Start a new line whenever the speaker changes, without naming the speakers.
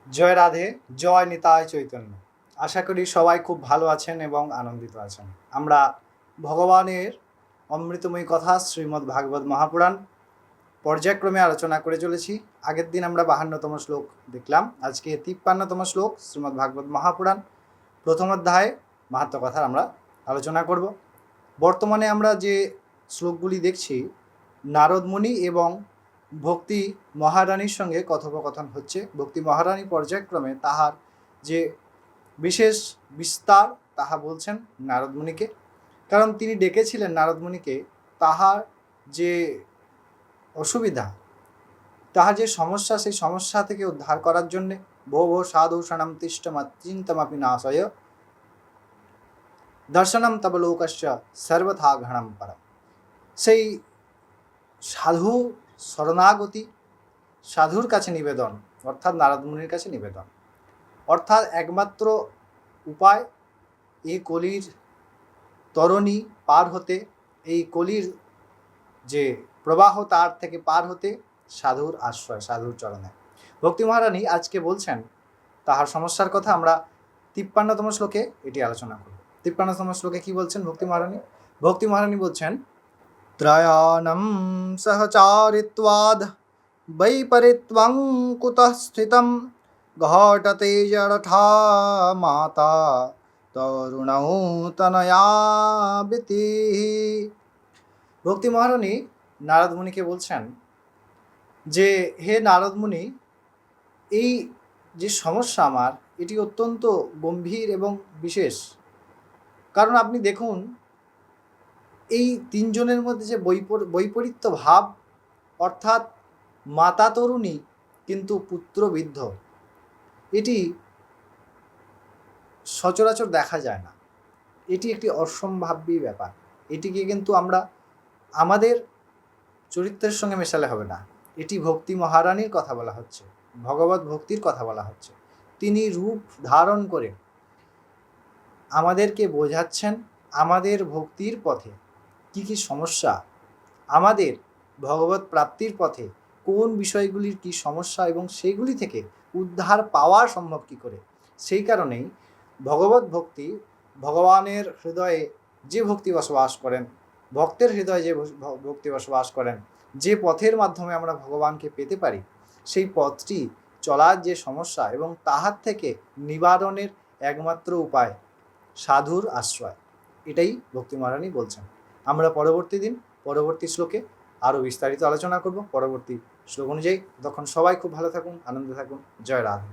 জয় রাধে, জয় নিতাই চৈতন্য। আশা করি সবাই খুব ভালো আছেন এবং আনন্দিত আছেন। আমরা ভগবানের অমৃতময়ী কথা শ্রীমদ্ ভাগবত মহাপুরাণ পর্যায়ক্রমে আলোচনা করে চলেছি। আগের দিন আমরা 52তম শ্লোক দেখলাম, আজকে 53তম শ্লোক শ্রীমদ্ ভাগবত মহাপুরাণ প্রথম অধ্যায়ে মাহাত্ম্য কথার আমরা আলোচনা করব। বর্তমানে আমরা যে শ্লোকগুলি দেখছি, নারদ মুনি এবং ভক্তি মহারানীর সঙ্গে কথোপকথন হচ্ছে। ভক্তি মহারানী পর্যায়ক্রমে তাহার যে বিশেষ বিস্তার তাহা বলছেন নারদ মুনিকে, কারণ তিনি ডেকেছিলেন নারদ মুনিকে তাহার যে অসুবিধা, তাহার যে সমস্যা, সেই সমস্যা থেকে উদ্ধার করার জন্যে ভো ভো সাধুষণম তিষ্টমচিন্তমাপি নাশয় দর্শনম তব লোকস্য সর্বথা ঘৃণম পরম। সেই সাধু শরণাগতি, সাধুর কাছে নিবেদন, অর্থাৎ নারদ মুনির কাছে নিবেদন, অর্থাৎ একমাত্র উপায় এই কলির তরণী পার হতে, এই কলির যে প্রবাহ তার থেকে পার হতে সাধুর আশ্রয়, সাধুর চরণে। ভক্তি মহারানী আজকে বলছেন তাহার সমস্যার কথা। আমরা 53তম শ্লোকে এটি আলোচনা করব। 53তম শ্লোকে কি বলছেন ভক্তি মহারানী? ভক্তি মহারানী বলছেন, ত্রয়াণম সহচারিত্বাদ বৈপরীত্বং কুতঃ স্থিতম ঘটতে জড়ঠা মাতা তরুণৌ তনয়াবৃতি। ভক্তি মহারানী নারদ মুনিকে বলছেন যে, হে নারদ মুনি, এই যে সমস্যা আমার, এটি অত্যন্ত গম্ভীর এবং বিশেষ। কারণ আপনি দেখুন, এই তিনজনের মধ্যে যে বৈপরীত্য ভাব, অর্থাৎ মাতা তরুণী কিন্তু পুত্র বৃদ্ধ, এটি সচরাচর দেখা যায় না। এটি একটি অসম্ভাব্য ব্যাপার। এটিকে কিন্তু আমরা আমাদের চরিত্রের সঙ্গে মেশালে হবে না। এটি ভক্তি মহারানীর কথা বলা হচ্ছে, ভগবত ভক্তির কথা বলা হচ্ছে। তিনি রূপ ধারণ করে আমাদেরকে বোঝাচ্ছেন আমাদের ভক্তির পথে কি কি সমস্যা, আমাদের ভগবত প্রাপ্তির পথে কোন বিষয়গুলির কি সমস্যা এবং সেগুলি থেকে উদ্ধার পাওয়া সম্ভব কী করে। সেই কারণেই ভগবত ভক্তি, ভগবানের হৃদয়ে যে ভক্তি বসবাস করেন, ভক্তের হৃদয়ে যে ভক্তি বসবাস করেন, যে পথের মাধ্যমে আমরা ভগবানকে পেতে পারি, সেই পথটি চলার যে সমস্যা এবং তাহার থেকে নিবারণের একমাত্র উপায় সাধুর আশ্রয়, এটাই ভক্তি মহারানী বলছেন। আমরা পরবর্তী শ্লোকে আরও বিস্তারিত আলোচনা করব পরবর্তী শ্লোক অনুযায়ী। তখন সবাই খুব ভালো থাকুন, আনন্দে থাকুন। জয় রাধে।